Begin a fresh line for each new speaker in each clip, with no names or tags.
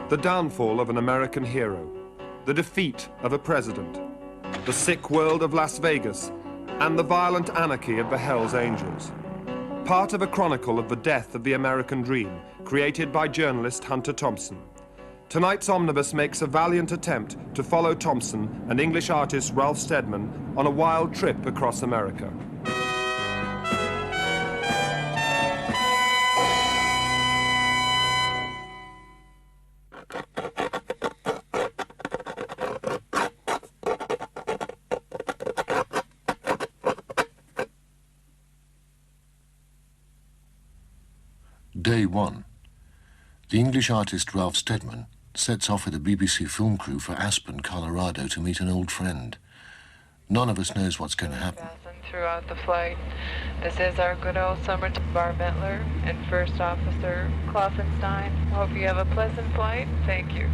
the downfall of an American hero, the defeat of a president, the sick world of Las Vegas, and the violent anarchy of the Hells Angels. Part of a chronicle of the death of the American dream, created by journalist Hunter Thompson. Tonight's Omnibus makes a valiant attempt to follow Thompson and English artist Ralph Steadman on a wild trip across America.
Day 1. The English artist Ralph Steadman sets off with a BBC film crew for Aspen, Colorado to meet an old friend. None of us knows what's going to happen.
Throughout the flight, this is our good old summer Bar Mentler and First Officer Kloffenstein. Hope you have a pleasant flight. Thank you.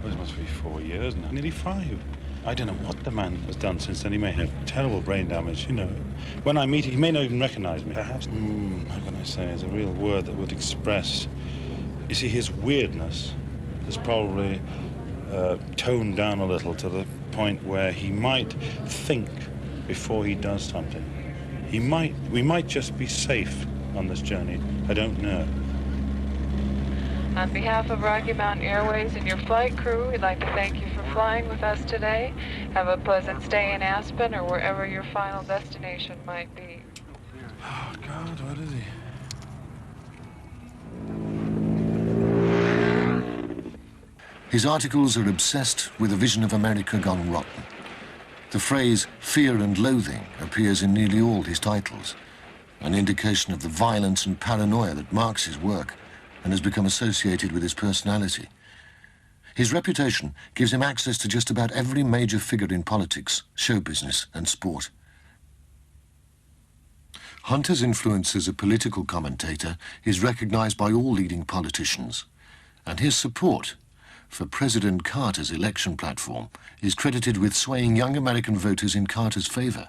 Well, it must be 4 years now, nearly 5. I don't know what the man has done since then. He may have terrible brain damage, you know. When I meet him, he may not even recognize me. Perhaps, how can I say, is a real word that would express... You see, his weirdness is probably toned down a little to the point where he might think before he does something. We might just be safe on this journey. I don't know.
On behalf of Rocky Mountain Airways and your flight crew, we'd like to thank you for flying with us today. Have a pleasant stay in Aspen or wherever your final destination might be.
Oh, God, what is he?
His articles are obsessed with a vision of America gone rotten. The phrase fear and loathing appears in nearly all his titles, an indication of the violence and paranoia that marks his work and has become associated with his personality. His reputation gives him access to just about every major figure in politics, show business, and sport. Hunter's influence as a political commentator is recognized by all leading politicians, and his support for President Carter's election platform is credited with swaying young American voters in Carter's favor.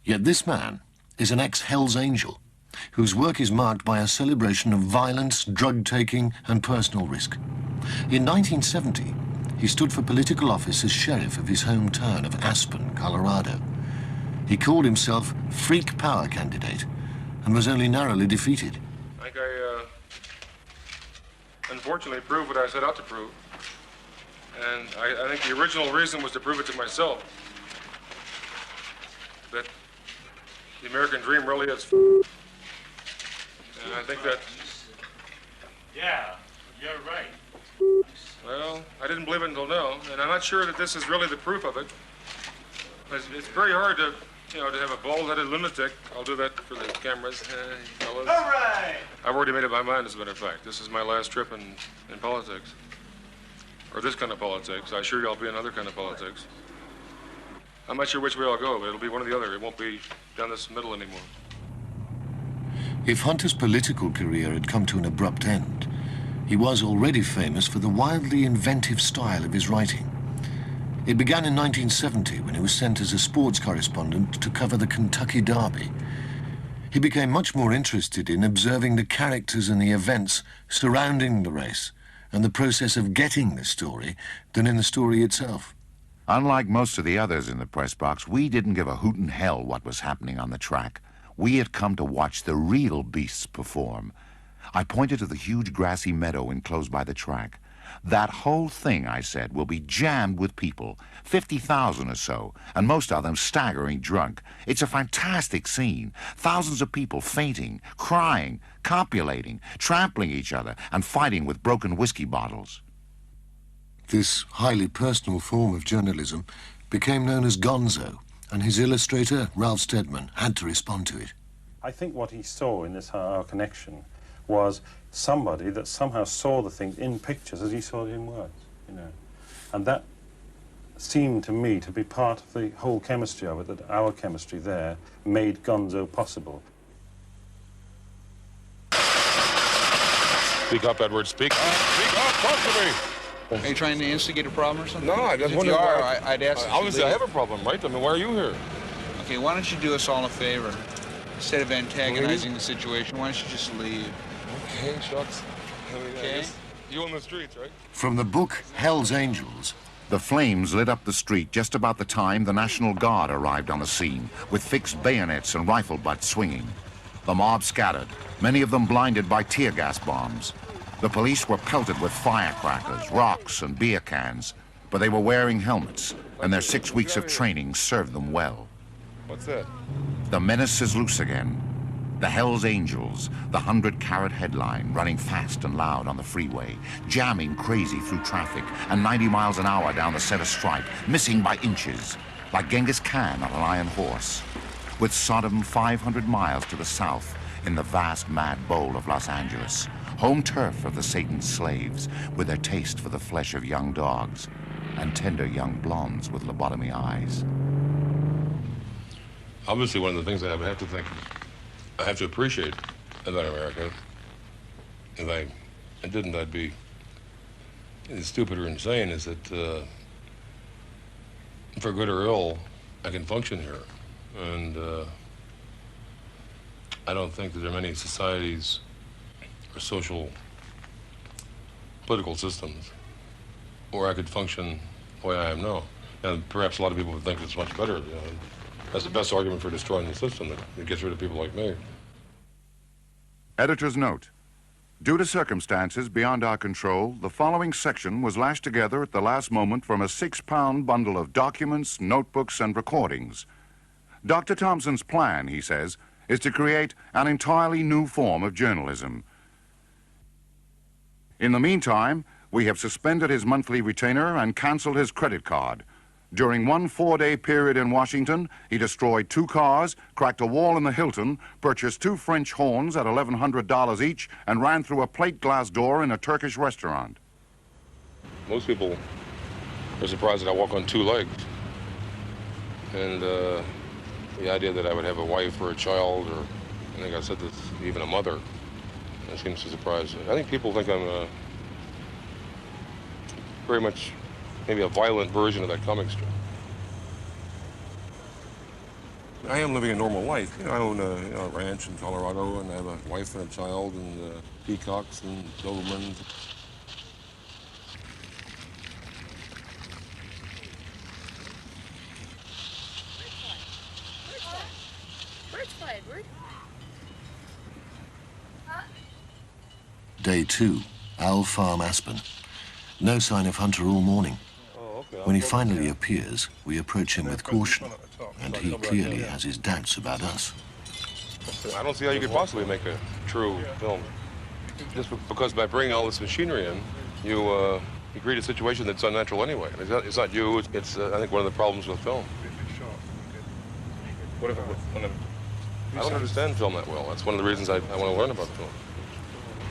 Yet this man is an ex-Hells Angel, whose work is marked by a celebration of violence, drug-taking, and personal risk. In 1970, he stood for political office as sheriff of his hometown of Aspen, Colorado. He called himself Freak Power Candidate and was only narrowly defeated.
I think I, unfortunately, proved what I set out to prove. And I think the original reason was to prove it to myself. That the American dream really is and I think that...
Yeah, you're right.
Well, I didn't believe it until now, and I'm not sure that this is really the proof of it. It's very hard to, you know, to have a bald-headed lunatic. I'll do that for the cameras, fellas.
All right!
I've already made up my mind, as a matter of fact. This is my last trip in politics. Or this kind of politics. I assure you I'll be in other kind of politics. I'm not sure which way I'll go, but it'll be one or the other. It won't be down this middle anymore.
If Hunter's political career had come to an abrupt end, he was already famous for the wildly inventive style of his writing. It began in 1970 when he was sent as a sports correspondent to cover the Kentucky Derby. He became much more interested in observing the characters and the events surrounding the race and the process of getting the story than in the story itself.
Unlike most of the others in the press box, we didn't give a hoot in hell what was happening on the track. We had come to watch the real beasts perform. I pointed to the huge grassy meadow enclosed by the track. That whole thing, I said, will be jammed with people, 50,000 or so, and most of them staggering drunk. It's a fantastic scene. Thousands of people fainting, crying, copulating, trampling each other, and fighting with broken whiskey bottles.
This highly personal form of journalism became known as Gonzo, and his illustrator, Ralph Steadman, had to respond to it.
I think what he saw in this Our Connection was somebody that somehow saw the thing in pictures as he saw it in words, you know. And that seemed to me to be part of the whole chemistry of it, that our chemistry there made Gonzo possible.
Speak up, Edward, speak.
Speak up, talk to me.
Are you trying to instigate a problem or something?
No, I just
if
wonder
you are,
why...
I'd ask you
Obviously,
to
I
leave.
have a problem, right? I mean, why are you here?
Okay, why don't you do us all a favor? Instead of antagonizing the situation, why don't you just leave?
Okay, shucks.
Okay.
You on the streets, right?
From the book Hell's Angels,
The flames lit up the street just about the time the National Guard arrived on the scene, with fixed bayonets and rifle butts swinging. The mob scattered, many of them blinded by tear gas bombs. The police were pelted with firecrackers, rocks, and beer cans, but they were wearing helmets, and their 6 weeks of training served them well.
What's that?
The menace is loose again. The Hell's Angels, the 100-carat headline, running fast and loud on the freeway, jamming crazy through traffic, and 90 miles an hour down the center stripe, missing by inches, like Genghis Khan on an iron horse. With Sodom 500 miles to the south, in the vast mad bowl of Los Angeles, home turf of the Satan's slaves, with their taste for the flesh of young dogs, and tender young blondes with lobotomy eyes.
Obviously, one of the things I have to appreciate about America, if I didn't, I'd be stupid or insane, is that for good or ill, I can function here. And I don't think that there are many societies or political systems where I could function the way I am now. And perhaps a lot of people would think it's much better. You know, that's the best argument for destroying the system, that it gets rid of people like me.
Editor's note. Due to circumstances beyond our control, the following section was lashed together at the last moment from a 6-pound bundle of documents, notebooks, and recordings. Dr. Thompson's plan, he says, is to create an entirely new form of journalism. In the meantime, we have suspended his monthly retainer and canceled his credit card. During one 4-day period in Washington, he destroyed 2 cars, cracked a wall in the Hilton, purchased 2 French horns at $1,100 each, and ran through a plate glass door in a Turkish restaurant.
Most people are surprised that I walk on 2 legs. And the idea that I would have a wife or a child, or I think I said this, even a mother, that seems to surprise. I think people think I'm very much maybe a violent version of that comic strip. I am living a normal life. You know, I own a ranch in Colorado, and I have a wife and a child, and peacocks and Dobermans.
Day 2, Owl Farm, Aspen. No sign of Hunter all morning. When he finally appears, we approach him with caution, and he clearly has his doubts about us.
I don't see how you could possibly make a true film. Just because by bringing all this machinery in, you create a situation that's unnatural anyway. It's not you, it's I think, one of the problems with film. I don't understand film that well. That's one of the reasons I want to learn about film.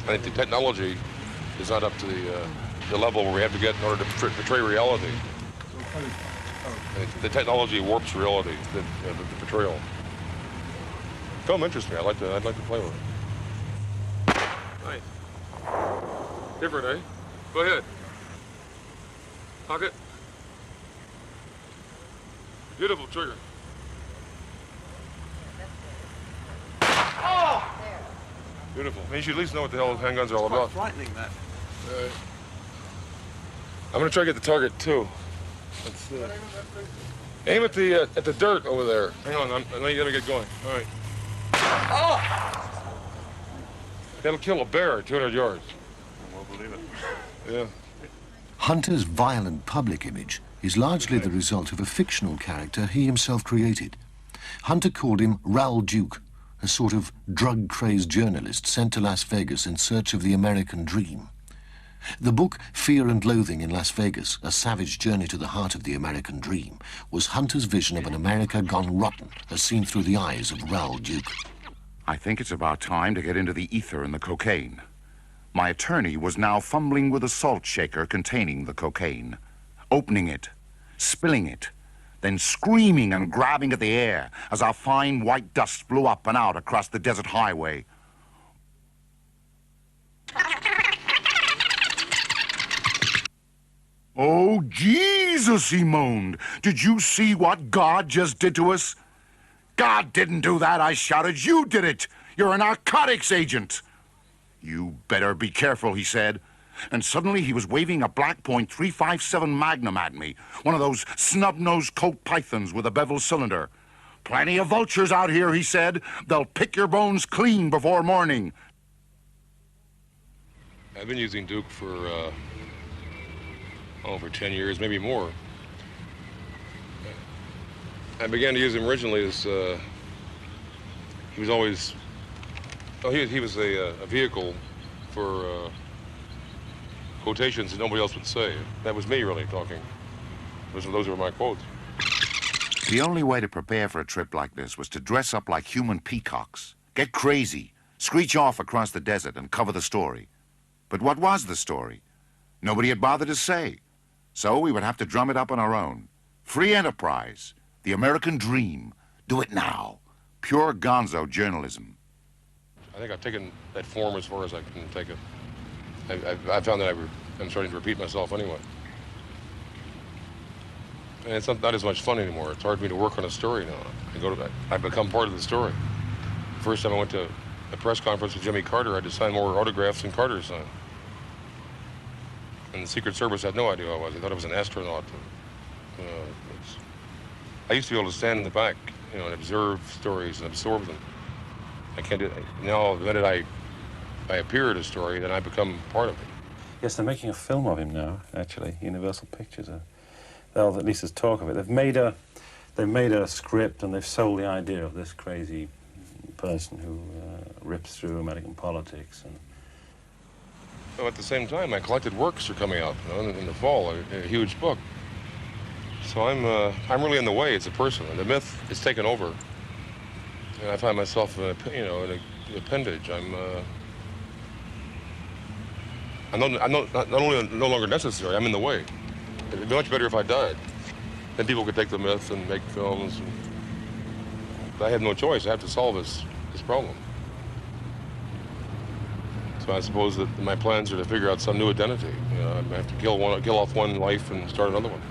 I think the technology is not up to the level where we have to get in order to portray reality. The technology warps reality, the portrayal. Film interests me. I'd like to play with it. Nice. Different, eh? Go ahead. Pocket. Beautiful trigger. Oh! Beautiful. I mean, you should at least know what the hell handguns are all about.
Frightening, that.
I'm gonna try to get the target too. Let's aim at the dirt over there. Hang on, I know you gotta get going. All right. Oh! That'll kill a bear at 200 yards.
I won't believe it.
Yeah.
Hunter's violent public image is largely the result of a fictional character he himself created. Hunter called him Raoul Duke, a sort of drug-crazed journalist sent to Las Vegas in search of the American dream. The book Fear and Loathing in Las Vegas, A Savage Journey to the Heart of the American Dream, was Hunter's vision of an America gone rotten as seen through the eyes of Raoul Duke.
I think it's about time to get into the ether and the cocaine. My attorney was now fumbling with a salt shaker containing the cocaine, opening it, spilling it, then screaming and grabbing at the air as our fine white dust blew up and out across the desert highway. Oh, Jesus, he moaned. Did you see what God just did to us? God didn't do that, I shouted. You did it. You're a narcotics agent. You better be careful, he said. And suddenly he was waving a black point .357 Magnum at me, one of those snub-nosed Colt Pythons with a bevel cylinder. Plenty of vultures out here, he said. They'll pick your bones clean before morning.
I've been using Duke for, over 10 years, maybe more. I began to use him originally as, he was always, he was a vehicle for quotations that nobody else would say. That was me really talking. Those were my quotes.
The only way to prepare for a trip like this was to dress up like human peacocks, get crazy, screech off across the desert and cover the story. But what was the story? Nobody had bothered to say. So we would have to drum it up on our own. Free enterprise, the American dream. Do it now. Pure Gonzo journalism.
I think I've taken that form as far as I can take it. I found that I'm starting to repeat myself anyway. And it's not as much fun anymore. It's hard for me to work on a story now. I've become part of the story. First time I went to a press conference with Jimmy Carter, I had to sign more autographs than Carter signed. And the Secret Service had no idea who I was. They thought I was an astronaut. I used to be able to stand in the back, and observe stories and absorb them. I can't do that. Now, the minute I appear at a story, then I become part of it.
Yes, they're making a film of him now, actually. Universal Pictures. They'll at least there's talk of it. They've made a script and they've sold the idea of this crazy person who rips through American politics. And
So at the same time, my collected works are coming out in the fall, a huge book. So I'm really in the way as a person, and the myth is taken over. And I find myself, in an appendage. I'm not only no longer necessary, I'm in the way. It'd be much better if I died. Then people could take the myth and make films. But I have no choice. I have to solve this problem. So I suppose that my plans are to figure out some new identity. I have to kill off one life and start another one.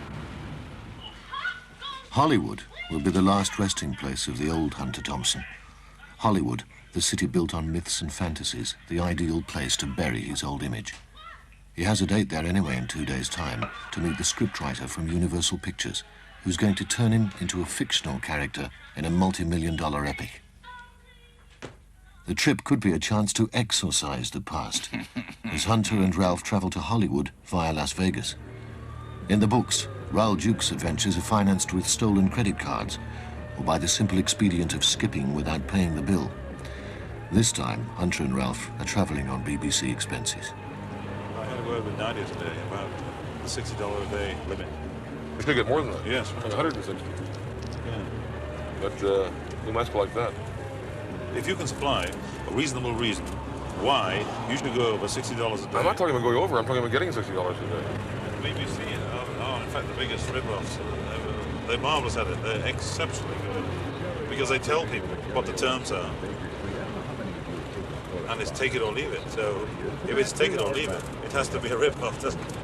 Hollywood will be the last resting place of the old Hunter Thompson. Hollywood, the city built on myths and fantasies, the ideal place to bury his old image. He has a date there anyway in 2 days' time to meet the scriptwriter from Universal Pictures, who's going to turn him into a fictional character in a multi-million-dollar epic. The trip could be a chance to exorcise the past, as Hunter and Ralph travel to Hollywood via Las Vegas. In the books, Raoul Duke's adventures are financed with stolen credit cards, or by the simple expedient of skipping without paying the bill. This time, Hunter and Ralph are traveling on BBC expenses.
I had a word with Nadia today about the $60 a day limit.
We could get more than that.
Yes.
Like 160.
Yeah.
But we must go like that.
If you can supply a reasonable reason why you should go over $60 a day.
I'm not talking about going over. I'm talking about getting $60 a day.
BBC are, in fact, the biggest rip-offs. They're marvelous at it. They're exceptionally good because they tell people what the terms are. And it's take it or leave it. So if it's take it or leave it, it has to be a rip-off, doesn't it?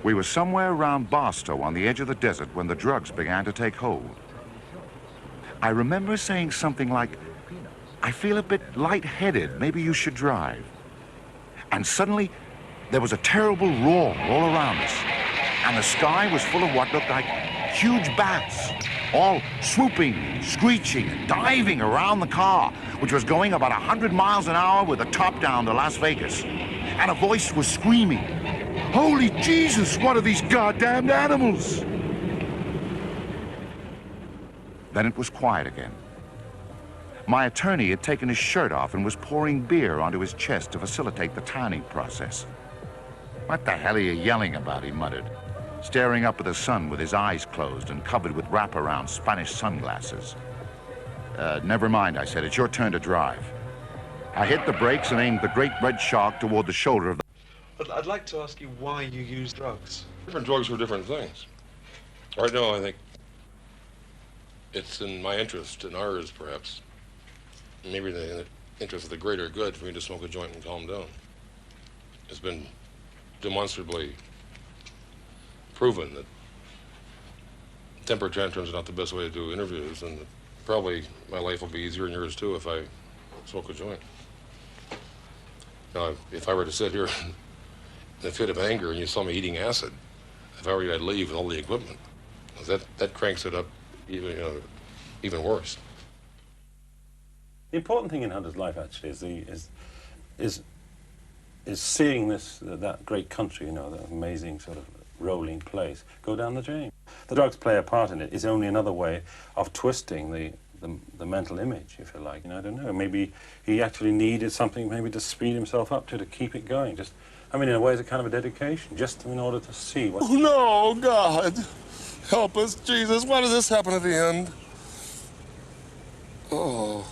We were somewhere around Barstow on the edge of the desert when the drugs began to take hold. I remember saying something like, I feel a bit lightheaded, maybe you should drive. And suddenly, there was a terrible roar all around us, and the sky was full of what looked like huge bats, all swooping, screeching, diving around the car, which was going about 100 miles an hour with the top down to Las Vegas. And a voice was screaming, "Holy Jesus, what are these goddamned animals?" Then it was quiet again. My attorney had taken his shirt off and was pouring beer onto his chest to facilitate the tanning process. "What the hell are you yelling about?" he muttered, staring up at the sun with his eyes closed and covered with wraparound Spanish sunglasses. Never mind," I said. "It's your turn to drive." I hit the brakes and aimed the great red shark toward the shoulder of the...
But I'd like to ask you why you use drugs.
Different drugs for different things. Right now, I think it's in my interest, in ours, perhaps, maybe in the interest of the greater good, for me to smoke a joint and calm down. It's been demonstrably proven that temper tantrums are not the best way to do interviews, and probably my life will be easier and yours too if I smoke a joint. Now, if I were to sit here in a fit of anger and you saw me eating acid, if I were you, I'd leave with all the equipment. That cranks it up even worse.
The important thing in Hunter's life actually is seeing that great country, that amazing sort of rolling place, go down the drain. The drugs play a part in it. It's only another way of twisting the mental image, if you like. I don't know. Maybe he actually needed something maybe to speed himself up to keep it going. In a way, it's a kind of a dedication, just in order to see what...
Oh, no, God. Help us, Jesus. Why does this happen at the end? Oh.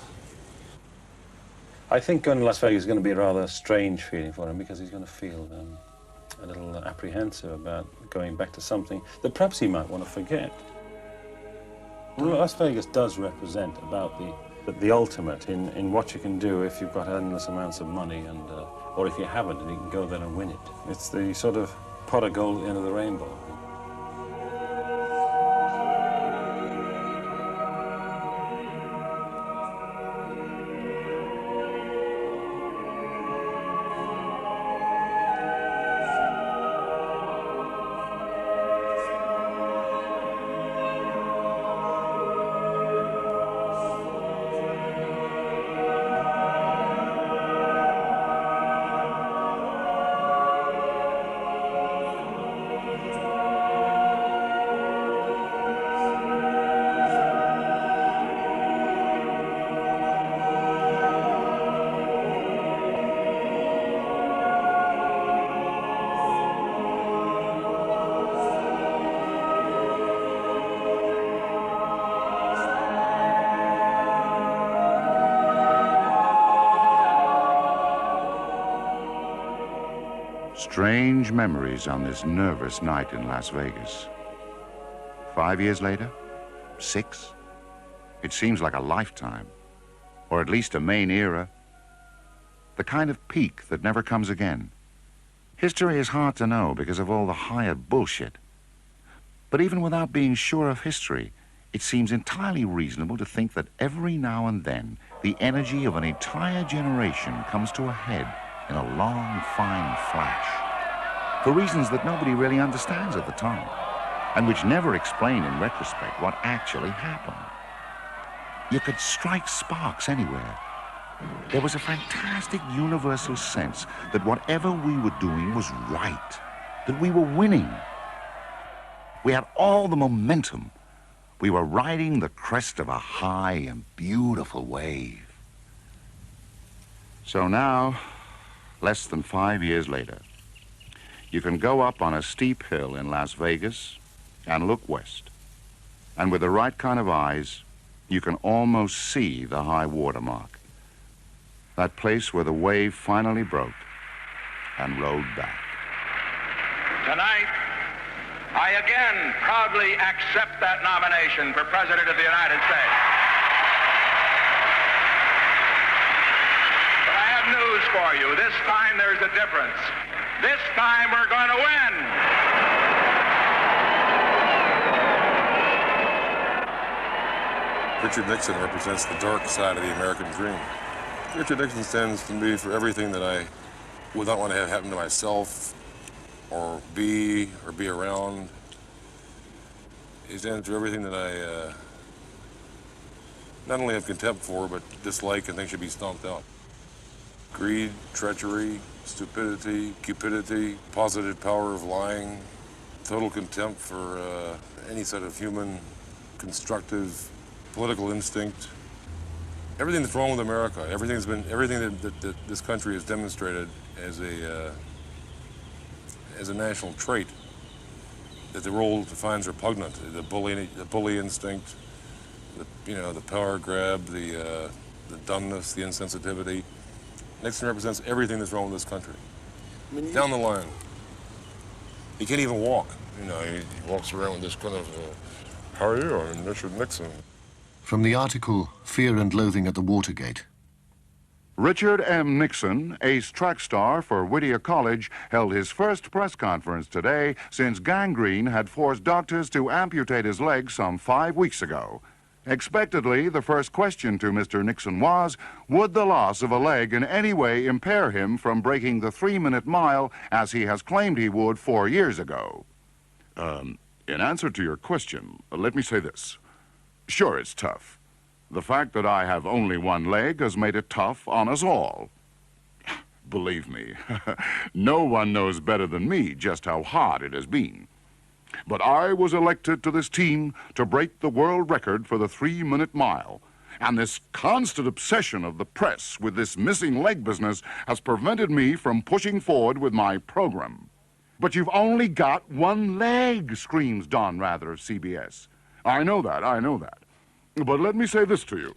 I think going to Las Vegas is going to be a rather strange feeling for him, because he's going to feel a little apprehensive about going back to something that perhaps he might want to forget. Well, Las Vegas does represent about the ultimate in what you can do if you've got endless amounts of money, or if you haven't and you can go there and win it. It's the sort of pot of gold at the end of the rainbow.
Strange memories on this nervous night in Las Vegas. 5 years later? 6? It seems like a lifetime, or at least a main era. The kind of peak that never comes again. History is hard to know because of all the hired bullshit. But even without being sure of history, it seems entirely reasonable to think that every now and then, the energy of an entire generation comes to a head in a long, fine flash, for reasons that nobody really understands at the time, and which never explain in retrospect what actually happened. You could strike sparks anywhere. There was a fantastic universal sense that whatever we were doing was right, that we were winning. We had all the momentum. We were riding the crest of a high and beautiful wave. So now, less than 5 years later, you can go up on a steep hill in Las Vegas and look west. And with the right kind of eyes, you can almost see the high water mark. That place where the wave finally broke and rode back.
Tonight, I again proudly accept that nomination for President of the United States. But I have news for you. This time there's a difference. This time we're going to win.
Richard Nixon represents the dark side of the American dream. Richard Nixon stands to me for everything that I would not want to have happen to myself or be around. He stands for everything that I not only have contempt for, but dislike and think should be stomped out. Greed, treachery, stupidity, cupidity, positive power of lying, total contempt for any sort of human constructive political instinct. Everything that's wrong with America, everything that this country has demonstrated as a national trait that the world defines repugnant. The bully instinct, the power grab, the dumbness, the insensitivity. Nixon represents everything that's wrong with this country. Down the line. He can't even walk. He walks around with this kind of, how are you? I'm Richard Nixon.
From the article Fear and Loathing at the Watergate,
Richard M. Nixon, ace track star for Whittier College, held his first press conference today since gangrene had forced doctors to amputate his leg some 5 weeks ago. Expectedly, the first question to Mr. Nixon was, would the loss of a leg in any way impair him from breaking the 3-minute mile as he has claimed he would 4 years ago? In answer to your question, let me say this. Sure, it's tough. The fact that I have only one leg has made it tough on us all. Believe me, no one knows better than me just how hard it has been. But I was elected to this team to break the world record for the 3-minute mile. And this constant obsession of the press with this missing leg business has prevented me from pushing forward with my program. But you've only got one leg, screams Don Rather of CBS. I know that. But let me say this to you.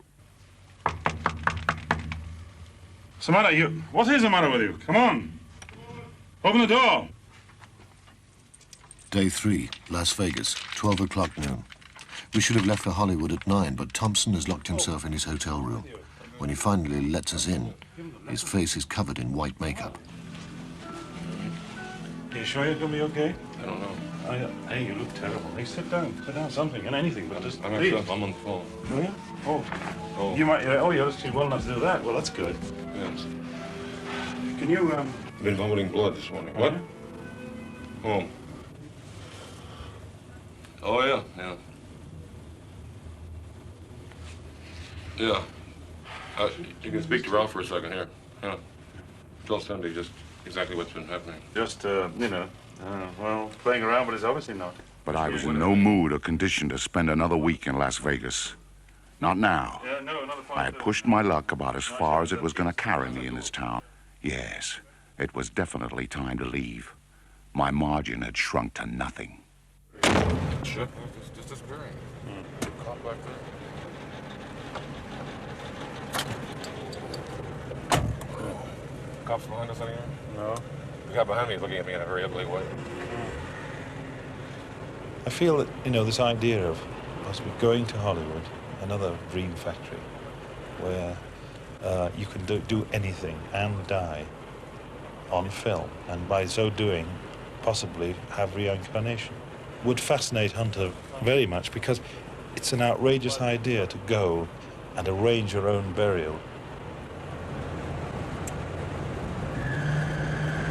What's the matter, you? What is the matter with you? Come on. Open the door.
Day 3, Las Vegas, 12 o'clock noon. We should have left for Hollywood at 9, but Thompson has locked himself in his hotel room. When he finally lets us in, his face is covered in white makeup.
Are you sure you're going to be okay?
I don't know.
Hey, you look terrible. Hey, sit down, something, and anything, but just please.
I'm on the phone.
Oh, yeah? Oh. You might, you're actually well enough to do that. Well, that's good.
Yes.
Can you,
Been vomiting blood this morning. What? Home. Oh, yeah. Yeah. You can speak to Ralph for a second here. Yeah. Tell Cindy just exactly what's been happening.
Just, well, playing around, but it's obviously not.
But I was in no mood or condition to spend another week in Las Vegas. Not now.
Yeah, no, another 5.
I had pushed my luck about as far as it was going to carry me in this town. Yes, it was definitely time to leave. My margin had shrunk to nothing.
Shit, just disappearing. Caught back there. Cops behind us anywhere?
No.
The guy behind me is looking at me in a very ugly way.
I feel that, this idea of possibly going to Hollywood, another dream factory, where you can do anything and die on film, and by so doing, possibly have reincarnation, would fascinate Hunter very much, because it's an outrageous idea to go and arrange your own burial.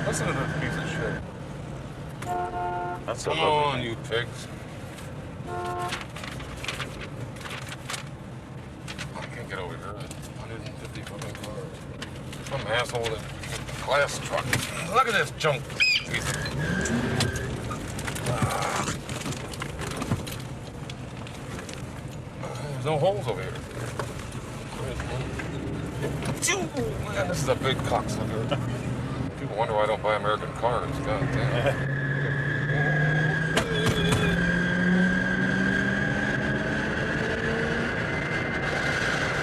Listen to that piece of shit.
That's
Come on, you pigs. I can't get over here. 150 fucking cars. Some asshole with a glass truck. Look at this junk piece of... There's no holes over here. Man, this is a big cocksucker. People wonder why I don't buy American cars. God damn.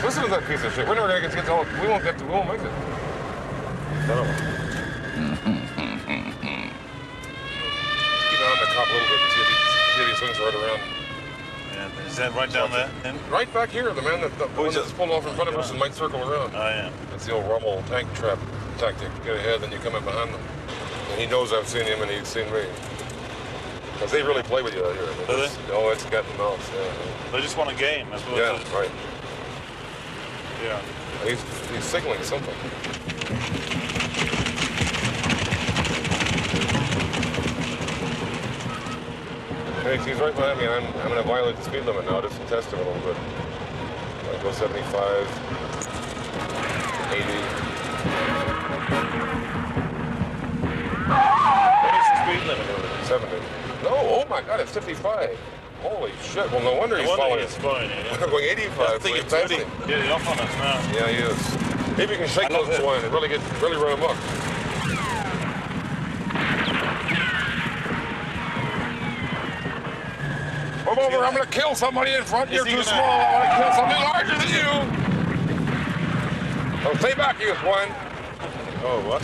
Listen to that piece of shit. We're never gonna get all. We won't make it. Keep an eye on the cop a little bit and see if he swings right around.
Yeah, is that right down there?
Right back here, the man that's pulled off in front of us and might circle around.
I am.
It's the old Rommel tank trap tactic. Get ahead, then you come in behind them. And he knows I've seen him and he's seen me. Because they really play with you out here.
Do they?
Oh, it's cat and mouse, yeah.
They just want a game, I suppose.
Yeah, right.
Yeah.
And he's signaling something. Hey, he's right behind me. I'm going to violate the speed limit now just to test him a little bit. I go 75, 80.
What is the speed limit over there?
70. No, oh my God, it's 55. Holy shit. Well, no wonder he's following us. We're going 85.
I think it's really getting off on us now.
Yeah, he is. Maybe you can shake those swine and really run him up. Come over, I'm going to kill somebody in front. You're too small. I want to kill something larger than you. Oh, stay back, you swine.
Oh, what?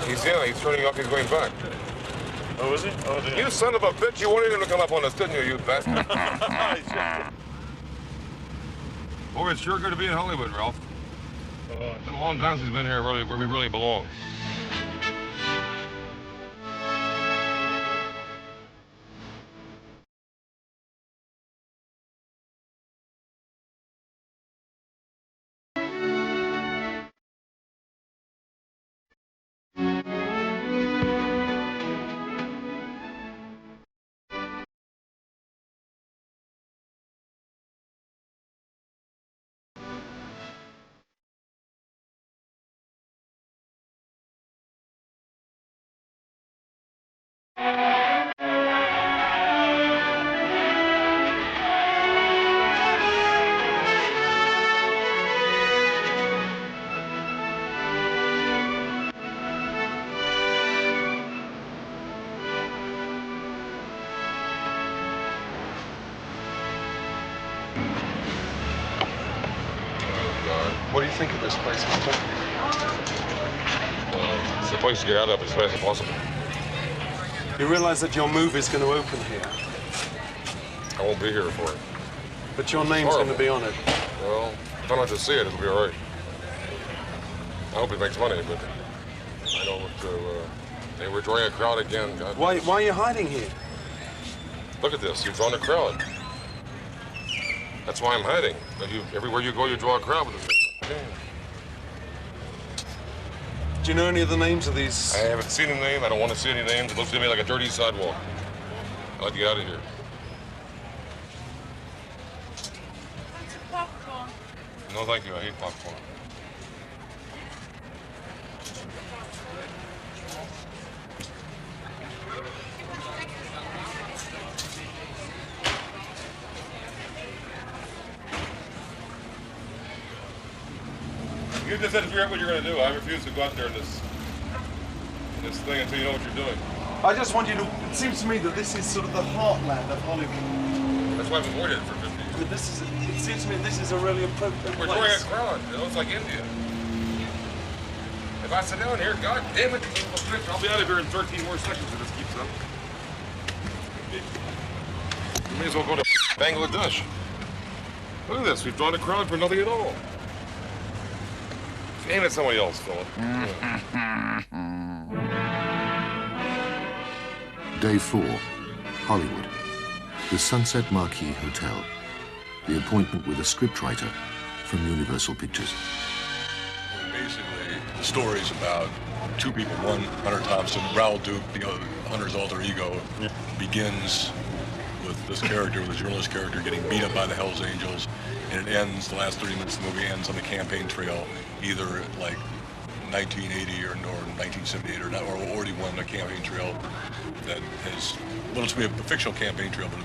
He's turning off. He's going back.
Oh, is he? Oh, dear.
You son of a bitch. You wanted him to come up on us, didn't you bastard? Boy, it's sure good to be in Hollywood, Ralph. It's a long time since he's been here where we really belong.
What do you think of this place, Hunter?
It's the place to get out of as fast as possible.
You realize that your movie is going to open here,
I won't be here for it.
but your name's going to be on it.
Well, if I don't have to see it, it'll be all right. I hope it makes money, but I know what, they were drawing a crowd again. God.
Why are you hiding here?
Look at this. You've drawn a crowd. That's why I'm hiding. Everywhere you go, you draw a crowd with this.
Do you know any of the names of these?
I haven't seen a name. I don't want to see any names. It looks to me like a dirty sidewalk. I'd like to get out of here.
Popcorn.
No, thank you. I hate popcorn. You just said to figure out what you're going to do. I refuse to go out there in this thing until you know what you're doing.
I just want you to... It seems to me that this is sort of the heartland of Hollywood.
That's why I've avoided it for 50 years.
But this is... It seems to me this is a really appropriate
We're
place.
drawing a crowd. You know, it's like India. If I sit down here, God damn it, I'll be out of here in 13 more seconds if this keeps up. You may as well go to Bangladesh. Look at this. We've drawn a crowd for nothing at all. Aim at somebody else, Philip.
Day 4, Hollywood. The Sunset Marquis Hotel. The appointment with a scriptwriter from Universal Pictures.
Basically, the story's about two people. One, Hunter Thompson, Raoul Duke, the other, Hunter's alter ego, begins with this character, with the journalist character, getting beat up by the Hells Angels, and it ends, the last 30 minutes of the movie ends on the campaign trail, either like 1980 or 1978 or already won a campaign trail that has, well, it's a fictional campaign trail, but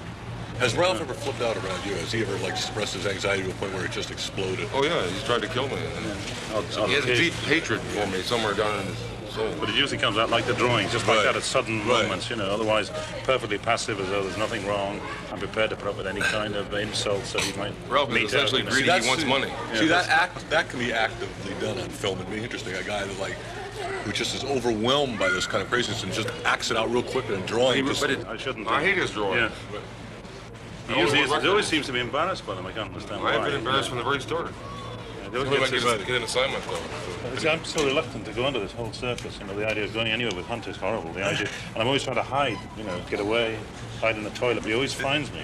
has Ralph ever flipped out around you? Has he ever like expressed his anxiety to a point where it just exploded?
Oh yeah, he's tried to kill me. He has a deep hatred for me somewhere down in his soul.
But it usually comes out like the drawings, just like that at sudden moments, you know. Otherwise, perfectly passive as though there's nothing wrong. I'm prepared to put up with any kind of insult, so he might.
Ralph is essentially greedy. He wants money.
See, that can be actively done on film. It'd be interesting. A guy that who just is overwhelmed by this kind of craziness and just acts it out real quick and drawing.
I
hate his drawing.
Yeah. He always seems to be embarrassed by them. I can't understand why.
I've been embarrassed from the very start.
Get
an assignment, though.
I'm so reluctant to go into this whole circus. You know, the idea of going anywhere with Hunt is horrible. The idea, and I'm always trying to hide. You know, get away, hide in the toilet. But he always finds me.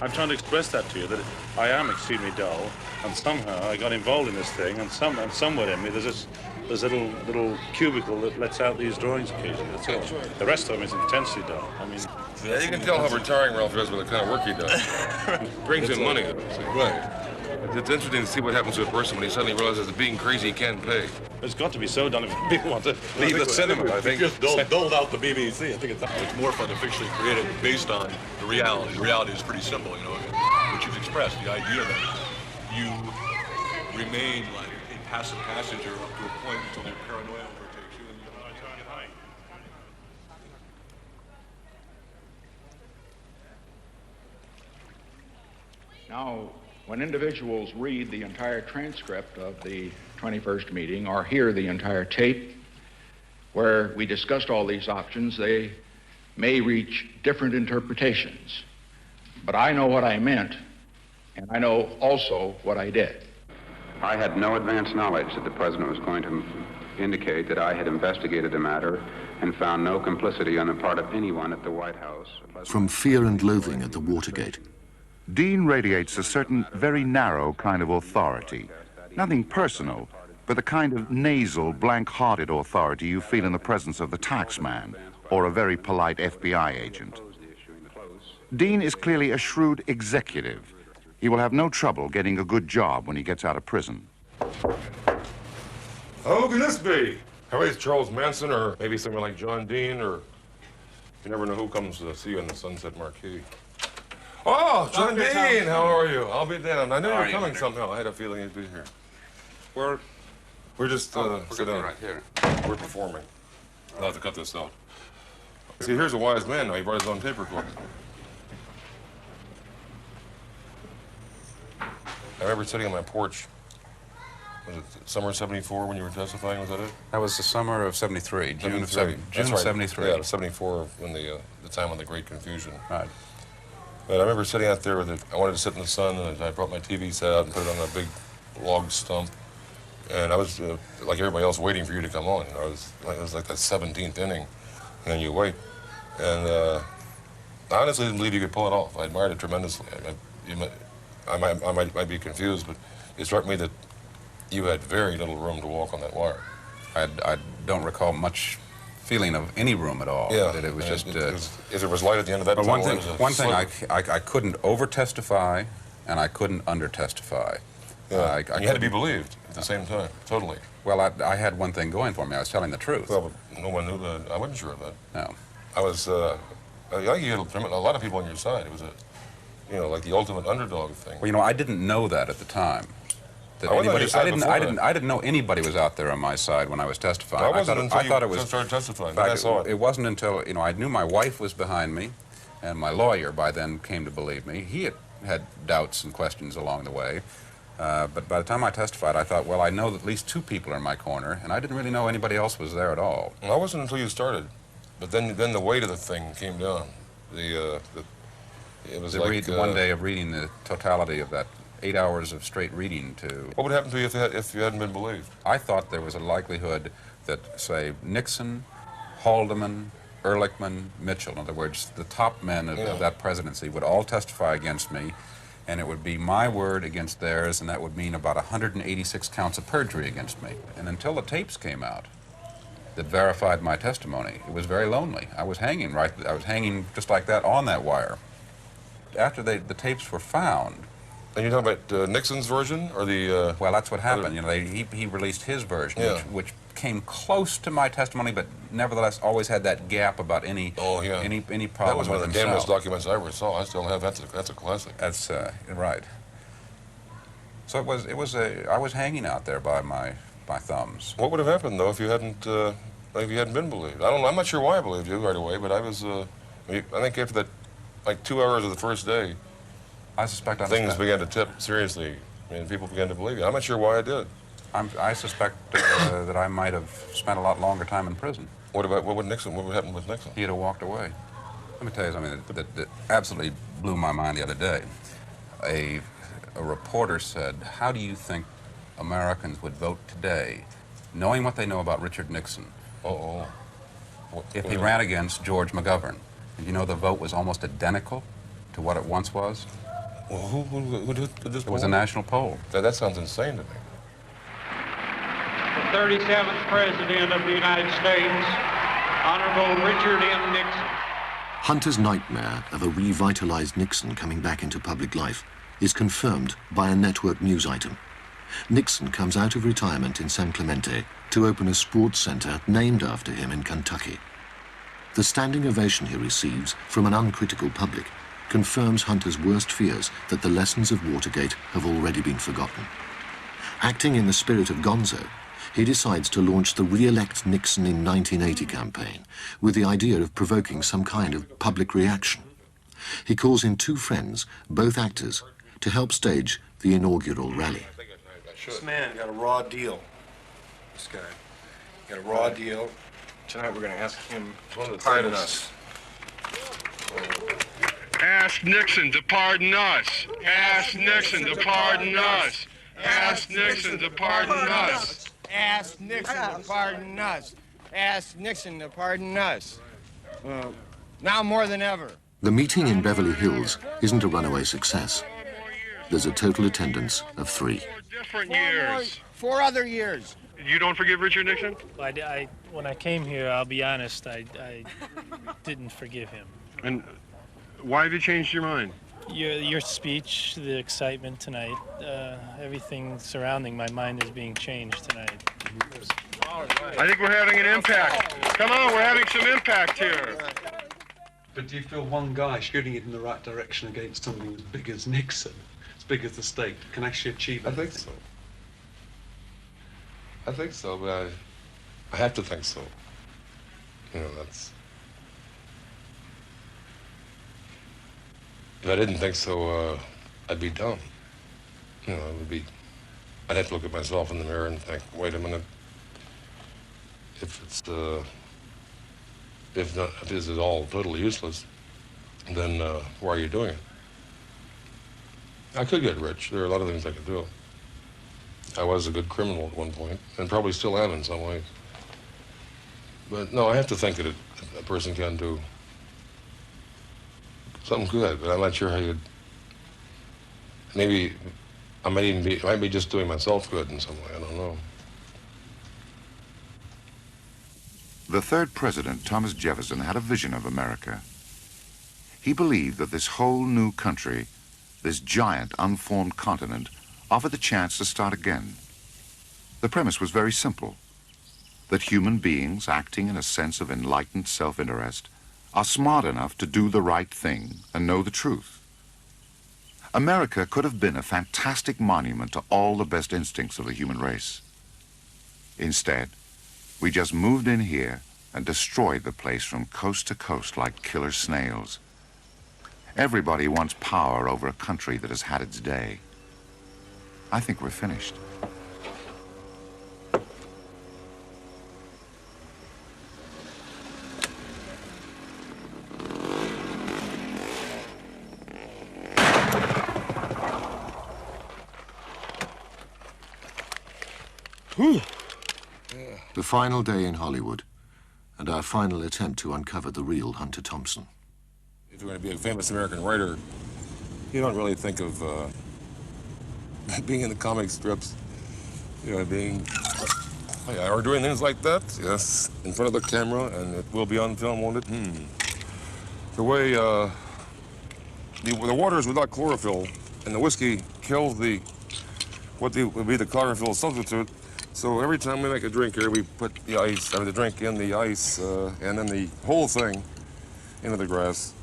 I'm trying to express that to you, that I am extremely dull, and somehow I got involved in this thing, and somewhere in me there's a little cubicle that lets out these drawings occasionally. That's all. The rest of them is intensely dull. I mean,
yeah, you can tell how retiring Ralph is with the kind of work he does. Brings in money.
Right.
It's interesting to see what happens to a person when he suddenly realizes that being crazy he can't pay.
It's got to be so done if people want to leave the cinema, I think.
Just doled out the BBC. I think it's more fun to fictionally create it based on the reality. The reality is pretty simple, you know, what you've expressed, the idea that you remain like a passive passenger up to a point until your paranoia overtakes you and you don't get high.
Now, when individuals read the entire transcript of the 21st meeting or hear the entire tape where we discussed all these options, they may reach different interpretations. But I know what I meant, and I know also what I did.
I had no advance knowledge that the president was going to indicate that I had investigated the matter and found no complicity on the part of anyone at the White House.
From Fear and Loathing at the Watergate.
Dean radiates a certain very narrow kind of authority. Nothing personal, but the kind of nasal, blank-hearted authority you feel in the presence of the taxman or a very polite FBI agent. Dean is clearly a shrewd executive. He will have no trouble getting a good job when he gets out of prison.
Who can this be? Maybe it's Charles Manson, or maybe someone like John Dean, or you never know who comes to see you in the Sunset Marquee. Oh, John Dean, Thompson. How are you? I'll be damned. I knew you were coming somehow. I had a feeling you'd be here. We're just
we're right here.
We're performing. I'll have to cut this out. See, here's a wise man now. He brought his own tape recorder. I remember sitting on my porch. Was it summer of '74 when you were testifying? Was that it?
That was the summer of '73, June of '73.
Yeah, '74, when the time of the Great Confusion.
Right.
But I remember sitting out there with it. I wanted to sit in the sun, and I brought my TV set out and put it on a big log stump. And I was, like everybody else, waiting for you to come on. It was like that 17th inning, and then you wait. And I honestly didn't believe you could pull it off. I admired it tremendously. I might be confused, but it struck me that you had very little room to walk on that wire.
I don't recall much feeling of any room at all.
Yeah.
That it was just...
if there was light at the end of that
but
tunnel,
one thing I couldn't over-testify, and I couldn't under-testify.
Yeah. You had to be believed at the same time, totally.
Well, I had one thing going for me. I was telling the truth.
Well, but no one knew that. I wasn't sure of that.
No.
I was, I think you had a lot of people on your side. It was like the ultimate underdog thing.
Well, I didn't know that at the time. That I didn't know anybody was out there on my side when I was testifying.
I thought it was started testifying. Then I saw it.
It wasn't until I knew my wife was behind me, and my lawyer by then came to believe me. He had doubts and questions along the way, but by the time I testified, I thought, well, I know that at least two people are in my corner, and I didn't really know anybody else was there at all.
Well, I wasn't until you started, but then the weight of the thing came down. It was like
one day of reading the totality of that. 8 hours of straight reading to...
What would happen to you if you hadn't been believed?
I thought there was a likelihood that, say, Nixon, Haldeman, Ehrlichman, Mitchell, in other words, the top men of that presidency would all testify against me, and it would be my word against theirs, and that would mean about 186 counts of perjury against me. And until the tapes came out that verified my testimony, it was very lonely. I was hanging just like that on that wire. After the tapes were found...
And you're talking about Nixon's version, or the...
Well, that's what happened. He released his version, which came close to my testimony, but nevertheless always had that gap about any problem.
That was one of the damnedest documents I ever saw. I still have. That's a classic.
That's right. So it was I was hanging out there by my thumbs.
What would have happened though if you hadn't been believed? I'm not sure why I believed you right away, but I was. I think after that, like 2 hours of the first day.
I suspect
things began to tip seriously, and people began to believe you. I'm not sure why I did.
I suspect that I might have spent a lot longer time in prison.
What would happen with Nixon?
He'd have walked away. Let me tell you something that absolutely blew my mind the other day. A reporter said, "How do you think Americans would vote today, knowing what they know about Richard Nixon, if he ran against George McGovern?" And the vote was almost identical to what it once was.
Well, who did this poll?
It was a national poll.
That sounds insane to me.
The 37th President of the United States, Honorable Richard M. Nixon.
Hunter's nightmare of a revitalized Nixon coming back into public life is confirmed by a network news item. Nixon comes out of retirement in San Clemente to open a sports center named after him in Kentucky. The standing ovation he receives from an uncritical public confirms Hunter's worst fears that the lessons of Watergate have already been forgotten. Acting in the spirit of Gonzo, he decides to launch the Re-elect Nixon in 1980 campaign with the idea of provoking some kind of public reaction. He calls in two friends, both actors, to help stage the inaugural rally.
This man got a raw deal. This guy got a raw deal. Tonight we're going to ask him to pardon us.
Ask Nixon to pardon us. Ask Nixon to pardon us. Ask Nixon to pardon us.
Ask Nixon to pardon us. Ask Nixon to pardon us. Now more than ever.
The meeting in Beverly Hills isn't a runaway success. There's a total attendance of 3.
Different years.
4 other years.
You don't forgive Richard Nixon?
When I came here, I'll be honest, I didn't forgive him.
And why have you changed your mind?
Your speech, the excitement tonight, everything surrounding my mind is being changed tonight.
I think we're having an impact. Come on, we're having some impact here.
But do you feel one guy shooting it in the right direction against something as big as Nixon, as big as the state, can actually achieve it?
I think so. I think so, but I have to think so. You know, that's... If I didn't think so, I'd be dumb. You know, it would be... I'd have to look at myself in the mirror and think, wait a minute. If it's, if this is all totally useless, then why are you doing it? I could get rich. There are a lot of things I could do. I was a good criminal at one point, and probably still am in some ways. But no, I have to think that a person can do something good, but I'm not sure how you'd... Maybe I might be just doing myself good in some way, I don't know.
The third president, Thomas Jefferson, had a vision of America. He believed that this whole new country, this giant unformed continent, offered the chance to start again. The premise was very simple, that human beings acting in a sense of enlightened self-interest are smart enough to do the right thing and know the truth. America could have been a fantastic monument to all the best instincts of the human race. Instead, we just moved in here and destroyed the place from coast to coast like killer snails. Everybody wants power over a country that has had its day. I think we're finished.
The final day in Hollywood, and our final attempt to uncover the real Hunter Thompson.
If you're going to be a famous American writer, you don't really think of being in the comic strips, you know, being, or doing things like that, yes, in front of the camera, and it will be on film, won't it? The way the water is without chlorophyll, and the whiskey kills what would be the chlorophyll substitute. So every time we make a drink here, we put the drink in the ice, and then the whole thing into the grass,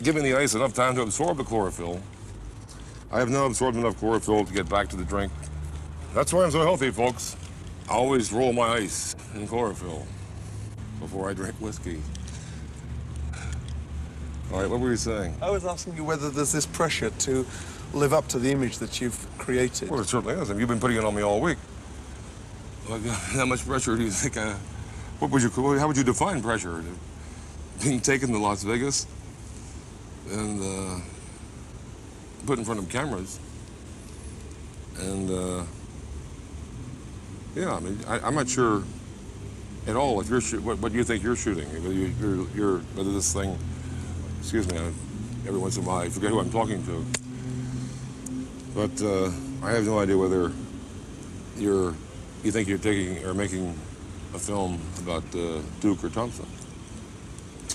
giving the ice enough time to absorb the chlorophyll. I have now absorbed enough chlorophyll to get back to the drink. That's why I'm so healthy, folks. I always roll my ice in chlorophyll before I drink whiskey. All right, what were you saying?
I was asking you whether there's this pressure to live up to the image that you've created.
Well, it certainly is. You've been putting it on me all week. How much pressure do you think how would you define pressure? Being taken to Las Vegas and put in front of cameras. And yeah, I mean, I'm not sure at all if you're what you think you're shooting. Whether this thing, excuse me, every once in a while I forget who I'm talking to. But I have no idea whether you think you're taking or making a film about Duke or Thompson.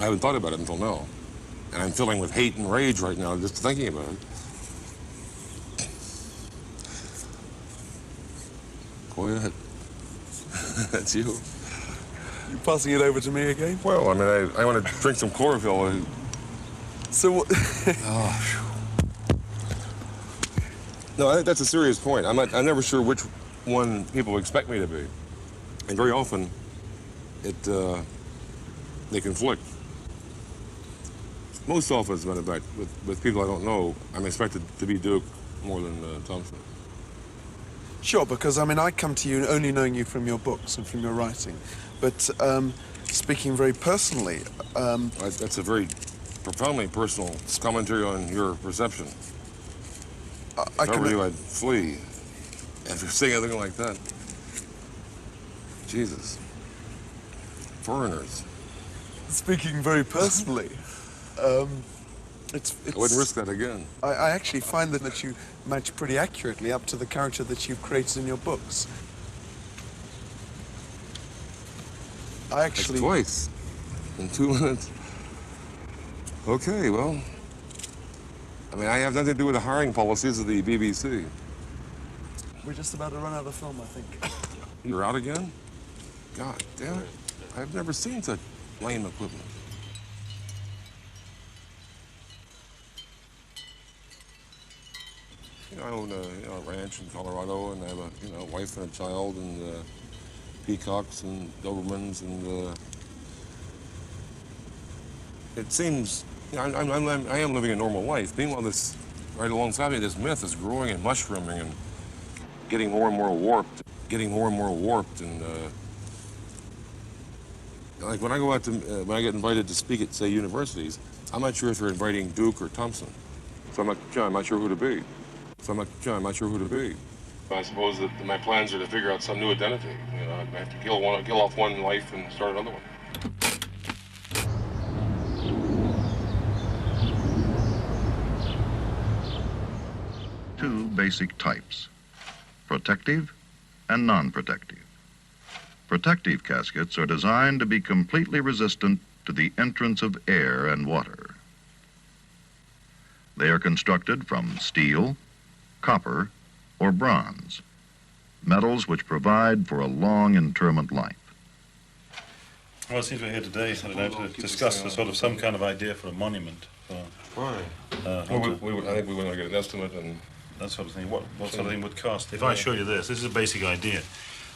I haven't thought about it until now. And I'm filling with hate and rage right now just thinking about it. Go ahead. That's you.
You passing it over to me again?
Well, I mean, I want to drink some chlorophyll.
So what?
Oh, no, I think that's a serious point. I'm never sure which one people expect me to be. And very often, they conflict. Most often, as a matter of fact, with people I don't know, I'm expected to be Duke more than Thompson.
Sure, because, I mean, I come to you only knowing you from your books and from your writing. But speaking very personally... That's
a very profoundly personal commentary on your perception.
I
If I were
can...
you, I'd flee. After saying anything like that. Jesus. Foreigners.
Speaking very personally, it's...
I wouldn't risk that again.
I actually find that you match pretty accurately up to the character that you've created in your books. I actually...
That's twice. In 2 minutes. Okay, well... I mean, I have nothing to do with the hiring policies of the BBC.
We're just about to run out of film, I think.
You're out again? God damn it. I've never seen such lame equipment. You know, I own a ranch in Colorado, and I have a wife and a child, and peacocks and Dobermans, and it seems I am living a normal life. Meanwhile, this right alongside me, this myth is growing and mushrooming and getting more and more warped, and like when I go out to when I get invited to speak at, say, universities, I'm not sure if they're inviting Duke or Thompson. So I'm not sure who to be. I'm not sure who to be. I suppose that my plans are to figure out some new identity. You know, I have to kill off one life and start another one.
Two basic types, protective and non-protective. Protective caskets are designed to be completely resistant to the entrance of air and water. They are constructed from steel, copper, or bronze, metals which provide for a long interment life.
Well, it seems we're here today, I don't know, to discuss some kind of idea for a monument.
Why? I think we want to get an estimate and
that sort of thing. What sort of thing would cost? If I show you this is a basic idea.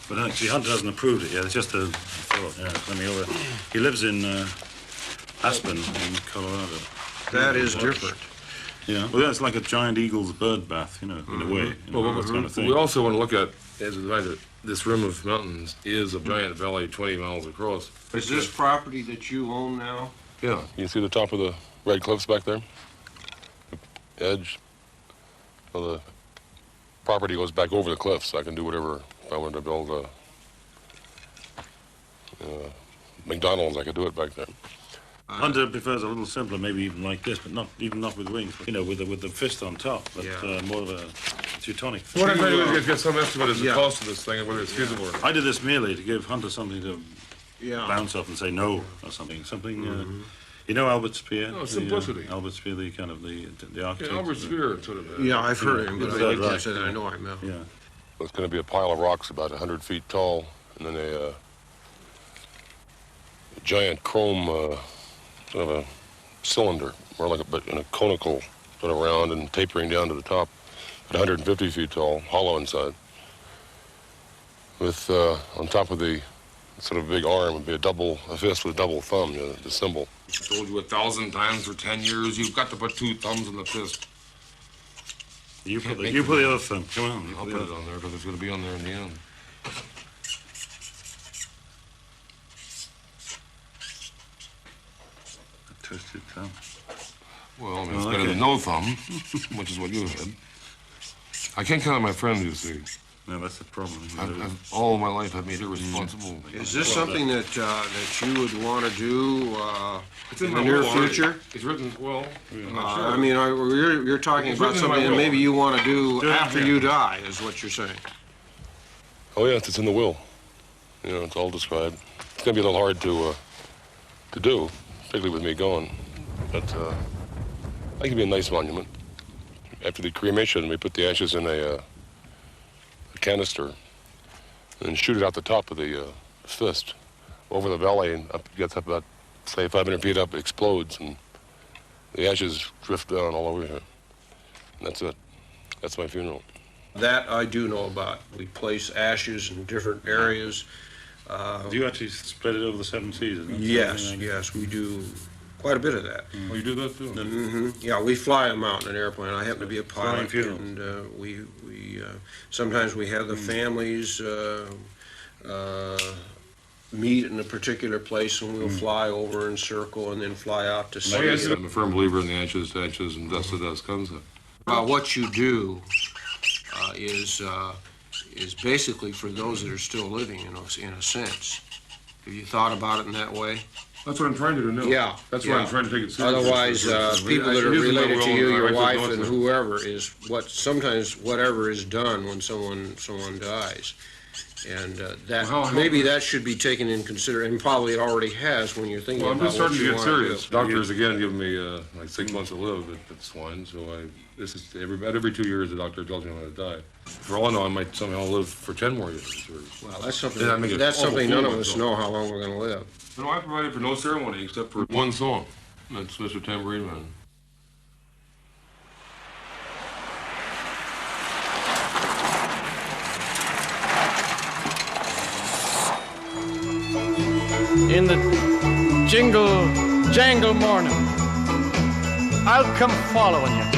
But actually, Hunter hasn't approved it yet. It's just a thought. Yeah, let me over. He lives in Aspen, in Colorado.
That is different.
Yeah. Well, that's like a giant eagle's bird bath, in a way. That kind of thing.
We also want to look at, as the fact that this rim of mountains is a giant valley 20 miles across.
Is this property that you own now?
Yeah. You see the top of the red cliffs back there? The edge. Well, the property goes back over the cliffs, so I can do whatever. If I wanted to build McDonald's, I could do it back there.
Hunter prefers a little simpler, maybe even like this, but not with wings. But, with the fist on top, but more of a Teutonic.
What I'm trying to do is get some estimate as the cost of this thing and whether it's feasible or not.
I did this merely to give Hunter something to bounce off and say no or something. You know Albert Speer?
No, simplicity.
Albert Speer, the kind of the architect.
Yeah, Albert Speer, sort of.
Yeah, I've heard him, but I said I know him now.
Yeah.
It's going to be a pile of rocks about 100 feet tall, and then a giant chrome sort of a cylinder, more like but in a conical sort of round and tapering down to the top, at 150 feet tall, hollow inside, with on top of the sort of big arm would be a fist with a double thumb, the symbol. I told you 1,000 times for 10 years, you've got to put 2 thumbs in the fist.
You put the other thumb. Come on.
I'll put it on there because it's going to be on there in the end.
A twisted thumb.
Well, I mean, it's better than no thumb, which is what you had. I can't count on my friends, you see.
No, that's the problem.
All my life I've made irresponsible.
Is this something that you would want to do in the near future?
It's written, well, I'm not sure.
I mean, you're talking about something that maybe you want to do after you die, is what you're saying.
Oh, yes, it's in the will. It's all described. It's going to be a little hard to do, particularly with me gone. But I think it'd be a nice monument. After the cremation, we put the ashes in a canister and shoot it out the top of the fist over the valley, and it gets up about, say, 500 feet up, it explodes, and the ashes drift down all over here. And that's it. That's my funeral.
That I do know about. We place ashes in different areas.
Do you actually spread it over the 7 seas?
Yes, we do quite a bit of that.
Oh, you do that too?
Mm-hmm. Yeah, we fly them out in an airplane. I happen to be a pilot, and we sometimes we have the families meet in a particular place, and we'll fly over and circle, and then fly out to sea.
I'm a firm believer in the ashes and dust to dust concept.
What you do is basically for those that are still living, in a sense. Have you thought about it in that way?
That's what I'm trying to do now.
Yeah.
That's why I'm trying to take it seriously.
Otherwise, people that are related to you, your wife and whoever, is sometimes whatever is done when someone dies. And maybe that should be taken in consideration, and probably it already has when you're thinking about what you want to do.
I'm starting to get serious. Doctors, again, give me like 6 months to live at swine, so every 2 years the doctor tells me I'm going to die. For all I know, I might somehow live for 10 more years.
Well, that's something none of us know how long we're going to live.
No, I provided for no ceremony except for one song. That's Mr. Tambourine Man.
In the jingle jangle morning, I'll come following you.